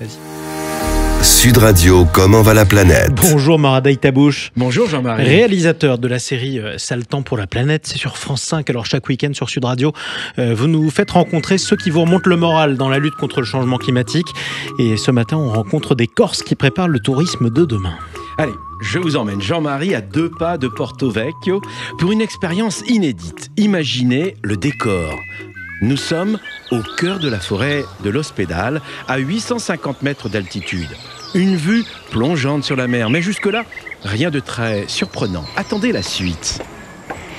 Vas-y. Sud Radio, comment va la planète? Bonjour Maradaï Tabouche. Bonjour Jean-Marie. Réalisateur de la série Sale temps pour la planète, c'est sur France 5. Alors chaque week-end sur Sud Radio, vous nous faites rencontrer ceux qui vous remontent le moral dans la lutte contre le changement climatique. Et ce matin, on rencontre des Corses qui préparent le tourisme de demain. Allez, je vous emmène Jean-Marie à 2 pas de Porto Vecchio pour une expérience inédite. Imaginez le décor. Nous sommes au cœur de la forêt de l'Ospedale, à 850 mètres d'altitude. Une vue plongeante sur la mer, mais jusque-là, rien de très surprenant. Attendez la suite.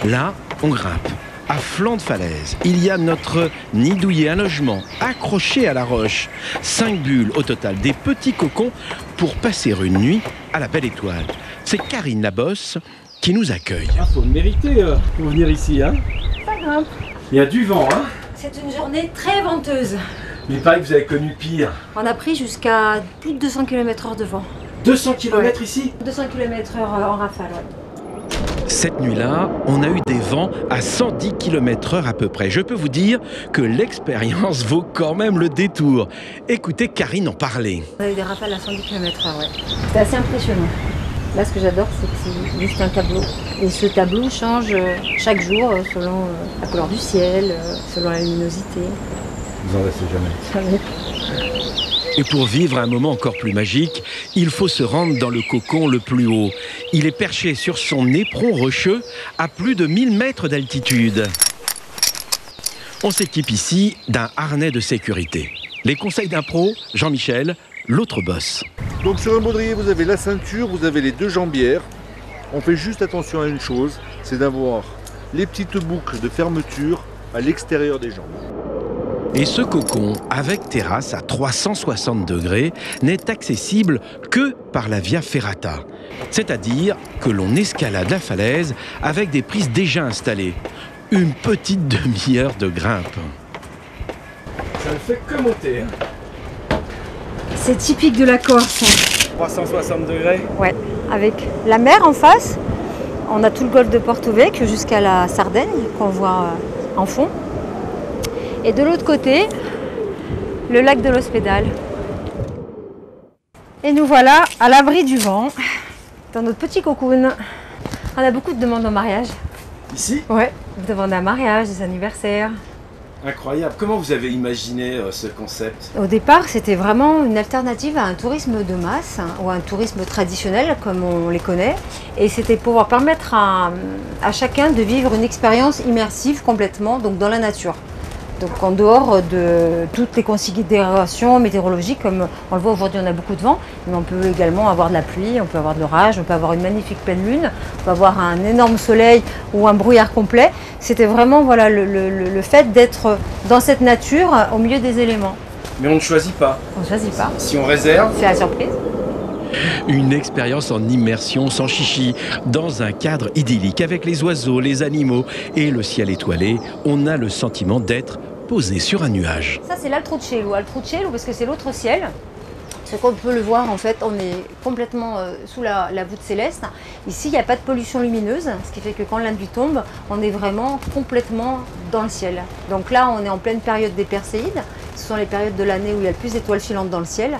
Là, on grimpe. À flanc de falaise, il y a notre nid douillet, un logement accroché à la roche. 5 bulles au total, des petits cocons pour passer une nuit à la Belle Étoile. C'est Karine Labosse qui nous accueille. Ah, faut le mériter pour venir ici, hein. Ça grimpe. Il y a du vent, hein. C'est une journée très venteuse. Mais il paraît que vous avez connu pire. On a pris jusqu'à plus de 200 km/h de vent. 200 km ici. 200 km/h en rafale, ouais. Cette nuit-là, on a eu des vents à 110 km/h à peu près. Je peux vous dire que l'expérience vaut quand même le détour. Écoutez Karine en parler. On a eu des rafales à 110 km/h, ouais. C'était assez impressionnant. Là, ce que j'adore, c'est que c'est juste un tableau. Et ce tableau change chaque jour selon la couleur du ciel, selon la luminosité. Vous en restez jamais. Et pour vivre un moment encore plus magique, il faut se rendre dans le cocon le plus haut. Il est perché sur son éperon rocheux à plus de 1000 mètres d'altitude. On s'équipe ici d'un harnais de sécurité. Les conseils d'un pro, Jean-Michel, l'autre boss. Donc sur un baudrier, vous avez la ceinture, vous avez les 2 jambières. On fait juste attention à une chose, c'est d'avoir les petites boucles de fermeture à l'extérieur des jambes. Et ce cocon, avec terrasse à 360 degrés, n'est accessible que par la Via Ferrata. C'est-à-dire que l'on escalade la falaise avec des prises déjà installées. Une petite demi-heure de grimpe. Ça ne fait que monter, hein. C'est typique de la Corse. 360 degrés. Ouais, avec la mer en face. On a tout le golfe de Porto Vecchio jusqu'à la Sardaigne qu'on voit en fond. Et de l'autre côté, le lac de l'Ospedale. Et nous voilà à l'abri du vent, dans notre petit cocoon. On a beaucoup de demandes en mariage. Ici? Ouais, des demandes à mariage, des anniversaires. Incroyable. Comment vous avez imaginé ce concept? Au départ, c'était vraiment une alternative à un tourisme de masse ou à un tourisme traditionnel comme on les connaît. Et c'était pouvoir permettre à chacun de vivre une expérience immersive complètement donc dans la nature. Donc en dehors de toutes les considérations météorologiques, comme on le voit aujourd'hui, on a beaucoup de vent, mais on peut également avoir de la pluie, on peut avoir de l'orage, on peut avoir une magnifique pleine lune, on peut avoir un énorme soleil ou un brouillard complet. C'était vraiment voilà, le fait d'être dans cette nature au milieu des éléments. Mais on ne choisit pas. On ne choisit pas. Si on réserve, C'est la surprise. Une expérience en immersion sans chichi, dans un cadre idyllique avec les oiseaux, les animaux et le ciel étoilé. On a le sentiment d'être posé sur un nuage. Ça, c'est l'altro cielo. Altro cielo parce que c'est l'autre ciel. Ce qu'on peut le voir, en fait, on est complètement sous la voûte céleste. Ici, il n'y a pas de pollution lumineuse, ce qui fait que quand la nuit tombe, on est vraiment complètement dans le ciel. Donc là, on est en pleine période des Perséides. Ce sont les périodes de l'année où il y a le plus d'étoiles filantes dans le ciel.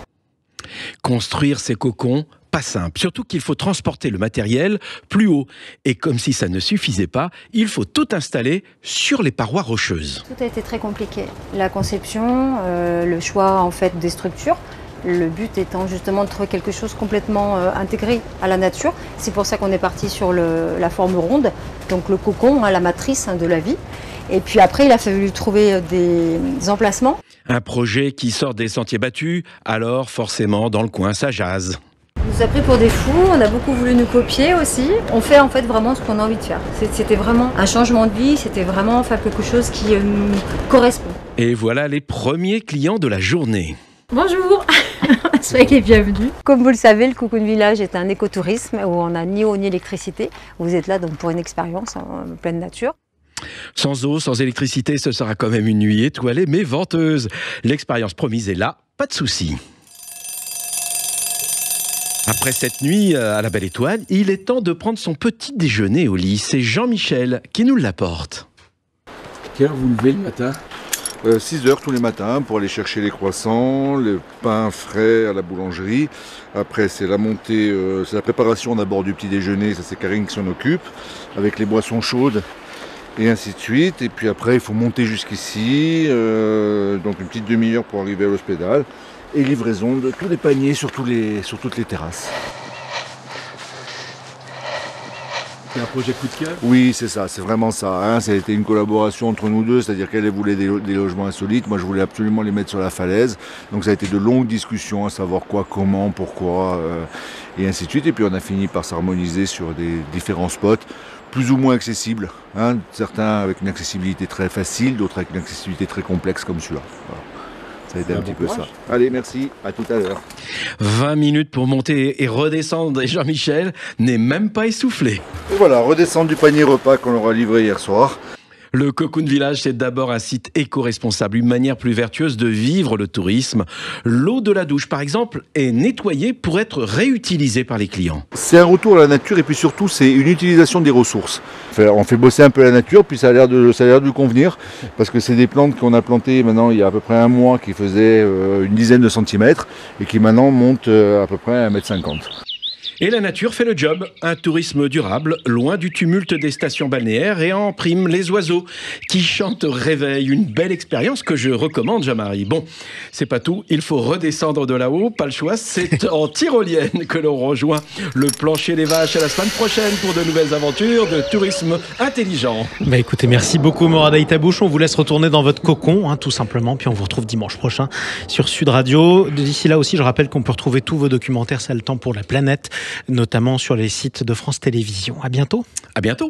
Construire ces cocons, pas simple. Surtout qu'il faut transporter le matériel plus haut. Et comme si ça ne suffisait pas, il faut tout installer sur les parois rocheuses. Tout a été très compliqué. La conception, le choix en fait des structures. Le but étant justement de trouver quelque chose complètement intégré à la nature. C'est pour ça qu'on est parti sur la forme ronde, donc le cocon, la matrice de la vie. Et puis après, il a fallu trouver des emplacements. Un projet qui sort des sentiers battus, alors forcément dans le coin ça jase. On nous a pris pour des fous, on a beaucoup voulu nous copier aussi. On fait en fait vraiment ce qu'on a envie de faire. C'était vraiment un changement de vie, c'était vraiment faire quelque chose qui nous correspond. Et voilà les premiers clients de la journée. Bonjour, soyez les bienvenus. Comme vous le savez, le Cocoon Village est un écotourisme où on n'a ni eau ni électricité. Vous êtes là donc pour une expérience en pleine nature. Sans eau, sans électricité, ce sera quand même une nuit étoilée mais venteuse. L'expérience promise est là, pas de souci. Après cette nuit à la Belle Étoile, il est temps de prendre son petit déjeuner au lit. C'est Jean-Michel qui nous l'apporte. Quelle heure vous levez le matin? 6 heures tous les matins pour aller chercher les croissants, le pain frais à la boulangerie. Après, c'est la montée, c'est la préparation d'abord du petit déjeuner, ça c'est Karine qui s'en occupe, avec les boissons chaudes et ainsi de suite. Et puis après, il faut monter jusqu'ici, donc une petite demi-heure pour arriver à l'hospédal. Et livraison de tous les paniers sur toutes les terrasses. C'est un projet coup de cœur? Oui, c'est ça, c'est vraiment ça. Hein. Ça a été une collaboration entre nous deux, c'est-à-dire qu'elle voulait des logements insolites, moi je voulais absolument les mettre sur la falaise. Donc ça a été de longues discussions à savoir quoi, comment, pourquoi, et ainsi de suite. Et puis on a fini par s'harmoniser sur des différents spots plus ou moins accessibles. Hein. Certains avec une accessibilité très facile, d'autres avec une accessibilité très complexe comme celui-là. Voilà. Ça a été un petit peu ça. Allez, merci, à tout à l'heure. 20 minutes pour monter et redescendre et Jean-Michel n'est même pas essoufflé. Et voilà, redescendre du panier repas qu'on leur a livré hier soir. Le Cocoon Village, c'est d'abord un site éco-responsable, une manière plus vertueuse de vivre le tourisme. L'eau de la douche, par exemple, est nettoyée pour être réutilisée par les clients. C'est un retour à la nature et puis surtout, c'est une utilisation des ressources. On fait bosser un peu la nature, puis ça a l'air de lui convenir, parce que c'est des plantes qu'on a plantées maintenant il y a à peu près un mois, qui faisaient une dizaine de centimètres, et qui maintenant montent à peu près 1,50 m. Et la nature fait le job. Un tourisme durable, loin du tumulte des stations balnéaires, et en prime les oiseaux qui chantent au réveil. Une belle expérience que je recommande, Jean-Marie. Bon, c'est pas tout. Il faut redescendre de là-haut. Pas le choix. C'est en tyrolienne que l'on rejoint le plancher des vaches à la semaine prochaine pour de nouvelles aventures de tourisme intelligent. Bah écoutez, merci beaucoup Morad Aïtabouche. On vous laisse retourner dans votre cocon, tout simplement. Puis on vous retrouve dimanche prochain sur Sud Radio. D'ici là aussi, je rappelle qu'on peut retrouver tous vos documentaires Ça a le temps pour la planète, notamment sur les sites de France Télévisions. À bientôt. À bientôt.